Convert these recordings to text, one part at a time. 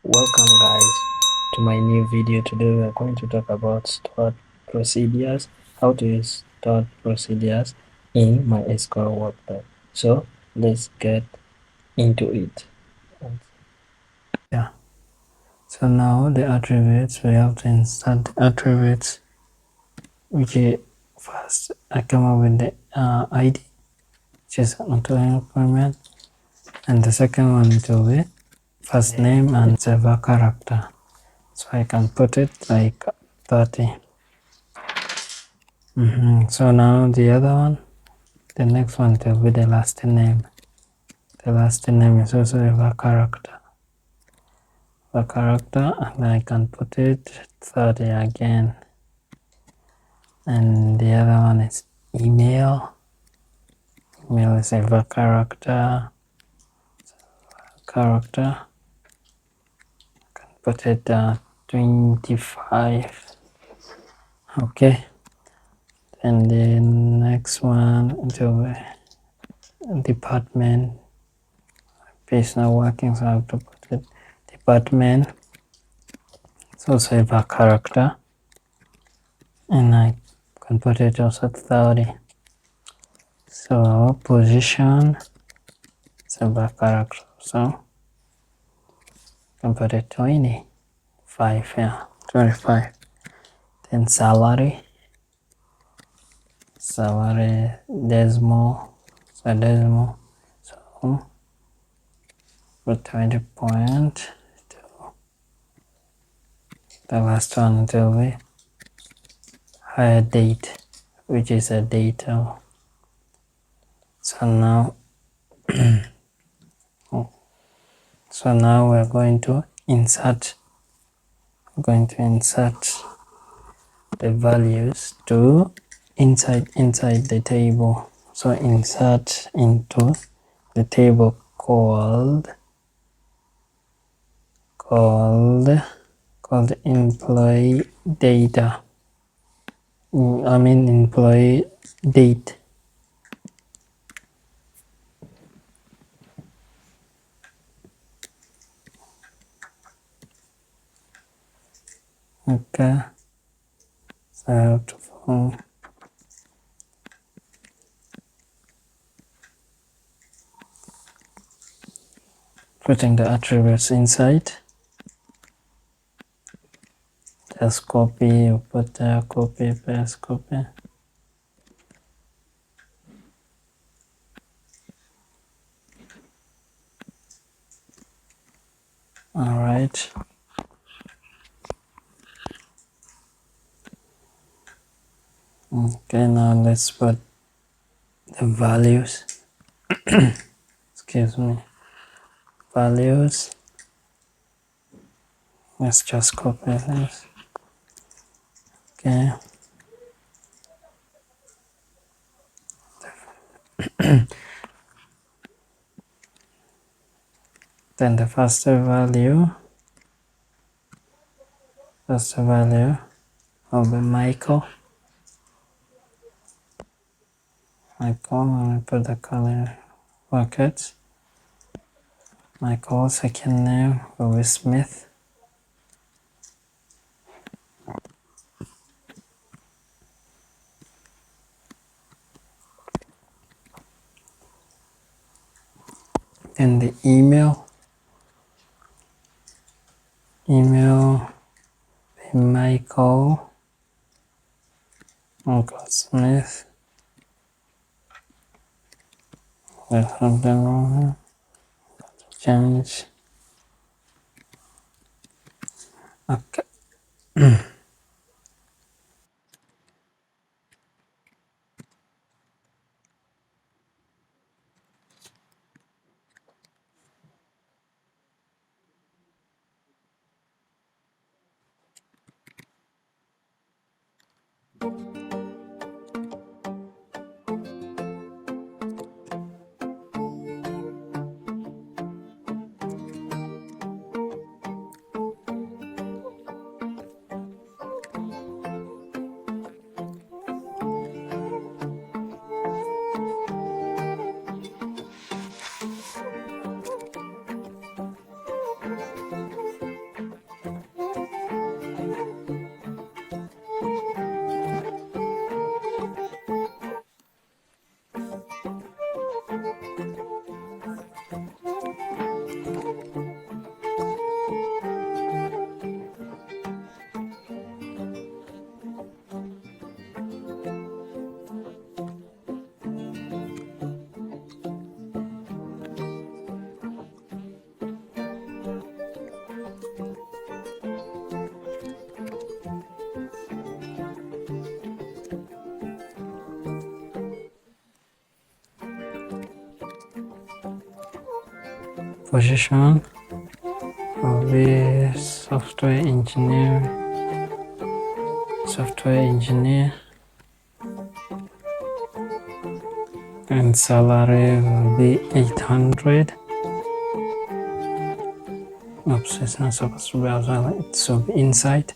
Welcome guys to my new video. Today we are going to talk about stored procedures, how to use stored procedures in Mysql Workbench. So let's get into it. Yeah, so now the attributes, we have to insert the attributes, which is first I come up with the ID, which is auto-employment, and the second one will be first name and server character. So I can put it like 30. So now the other one, the next one will be the last name. The last name is also a character. A character, and I can put it 30 again. And the other one is email. Email is a character. Character. I can put it 25. Okay. And the next one will be department. Page not working, so I have to put it department. It's also a character, and I can put it also 30. So position is a character, so I can put it 25. Yeah, 25. Then salary decimal, so decimal, so put 20.2. The last one will be hire date, which is a data. So now we're going to insert the values to inside the table. So insert into the table called employee data. I mean employee date. Okay, so I have to putting the attributes inside. Just copy, you put there, copy, paste, copy. All right. Okay, now let's put the values. Excuse me. Values. Let's just copy this. Okay. Then the first value will be Michael. And I put the color buckets. Michael, second name will be Smith. Then the email be Michael Smith. There's something wrong here. Change. Okay. position will be software engineer, and salary will be 800. Oops, it's not supposed to be outside, it should be inside.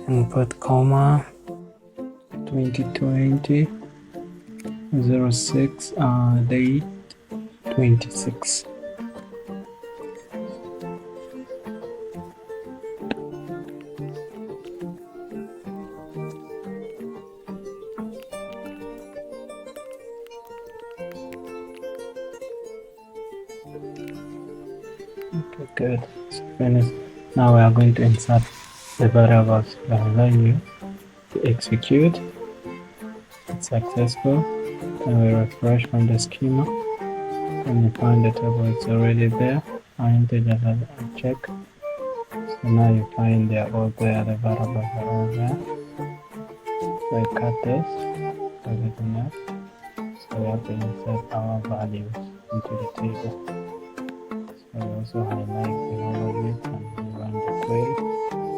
And put comma 2020 06 date 26. Okay, good. It's finished. Now we are going to insert the variables that allow you to execute. It's successful. And we refresh from the schema. And you find the table, it's already there. I integer that I check. So now you find they are all there, the variables are all there. So I cut this, everything else. So we have to insert our values into the table. So we also highlight the whole of it and we run the query to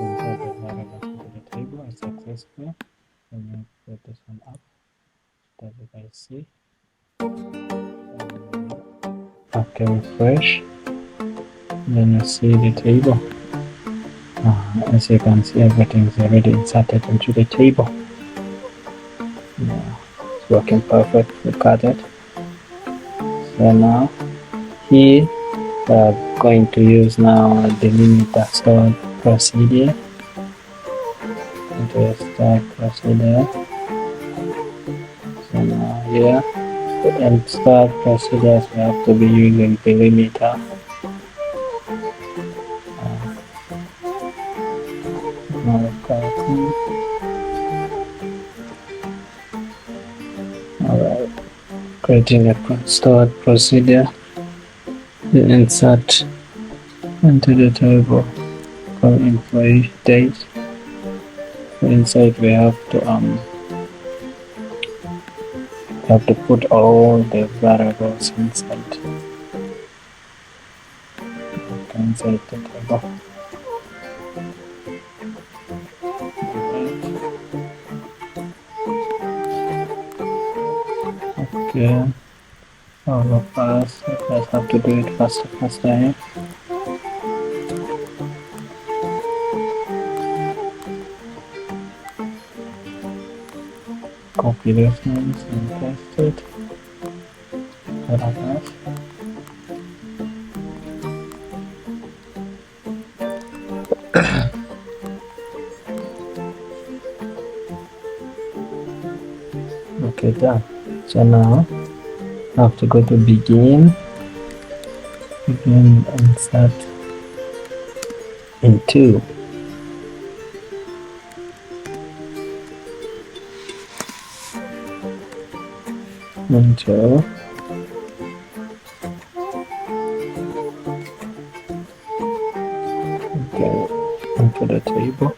insert the variables into the table. It's successful. Let me put this one up so that you guys see. Okay, refresh. Then you see the table. As you can see, everything is already inserted into the table. Yeah, it's working perfect. Look at it. So now here we are going to use now the delimiter stored procedure. Into a stored procedure. So now here the stored procedures we have to be using delimiter. Alright, creating a stored procedure to insert into the table for employee date. So inside we have to put all the variables inside. Inside the table. Okay, all of us, let's have to do it faster here. Copy this one and paste it. All of us. Okay, done. So now I have to go to begin insert into into the table.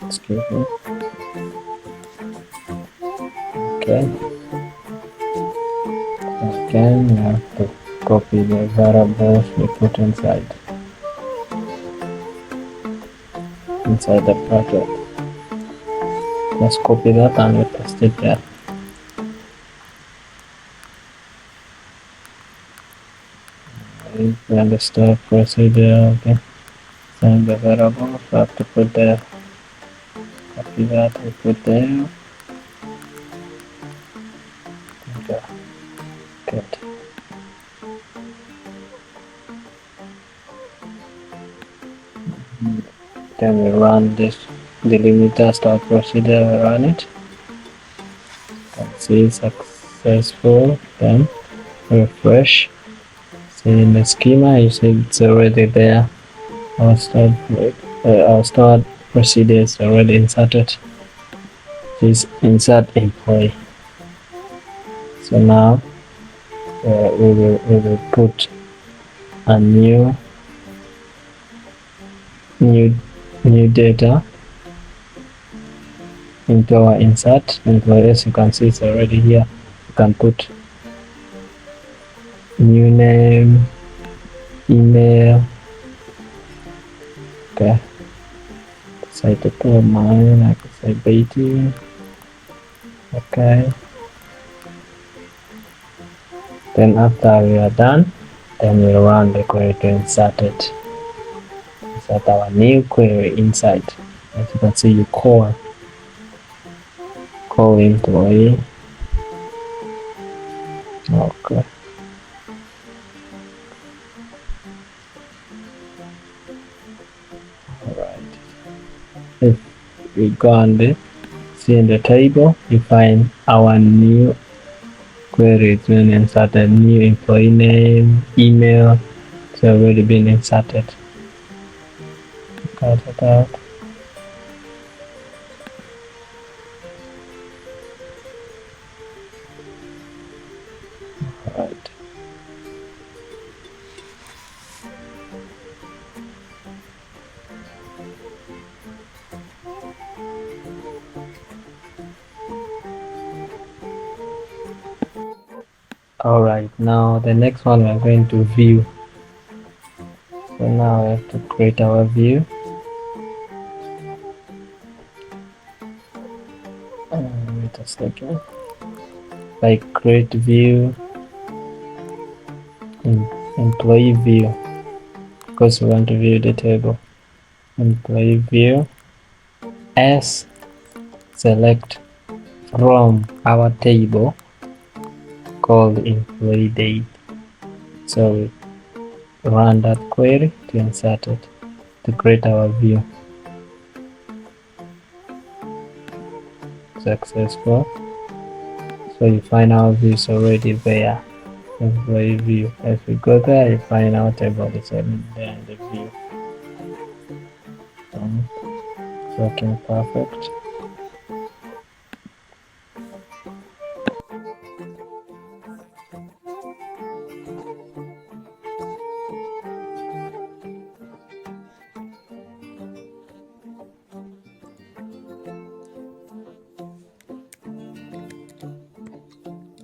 Excuse me. Okay. Again, you have to copy the variables we put inside the bracket. Let's copy that and we paste it there. We understand procedure. Okay. Send the variables. We have to put there. Copy that. We put there. Okay. Good. Then we run this delimiter start procedure. We run it. You can see successful. Then refresh. See in the schema, you see it's already there. Our stored procedure is already inserted. This insert employee. So now we will put a new data into our insert employee. As you can see, it's already here. You can put new name, email. Okay, say the of mine, I can say Beatty. Okay, then after we are done, then we'll run the query to insert it. Insert our new query inside. As you can see, you call employee. Okay. Alright. If we go on the see in the table, you find our new query. It's been inserted. New employee name, email. It's already been inserted. Cut it out. Alright. Alright, now the next one we're going to view. So now we have to create our view. Wait a second. Like create view, employee view, because we want to view the table. Employee view as select from our table called employee date. So we run that query to insert it to create our view. Successful. So you find our views already there. Employee view. As we go there, you find our table is already there in the view. Working perfect.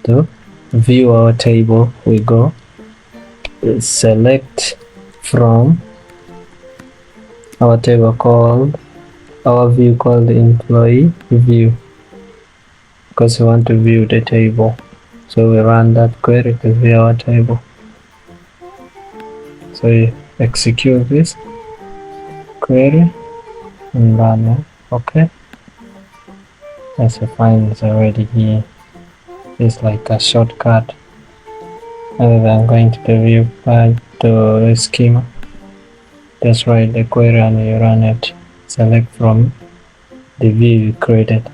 To view our table, we go select from our table called our view called the employee view, because we want to view the table. So we run that query to view our table. So you execute this query and run it. Okay, as you find it's already here. It's like a shortcut. And I'm going to the view file to the schema. Just write the query and you run it. Select from the view you created.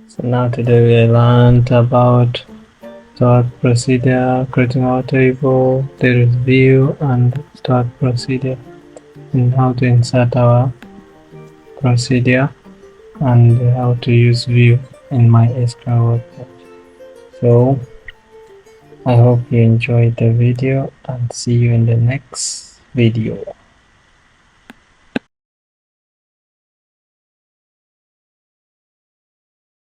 So now today we learned about start procedure, creating our table, there is view and start procedure, and how to insert our procedure and how to use view in Mysql Workbench. So I hope you enjoyed the video and see you in the next video.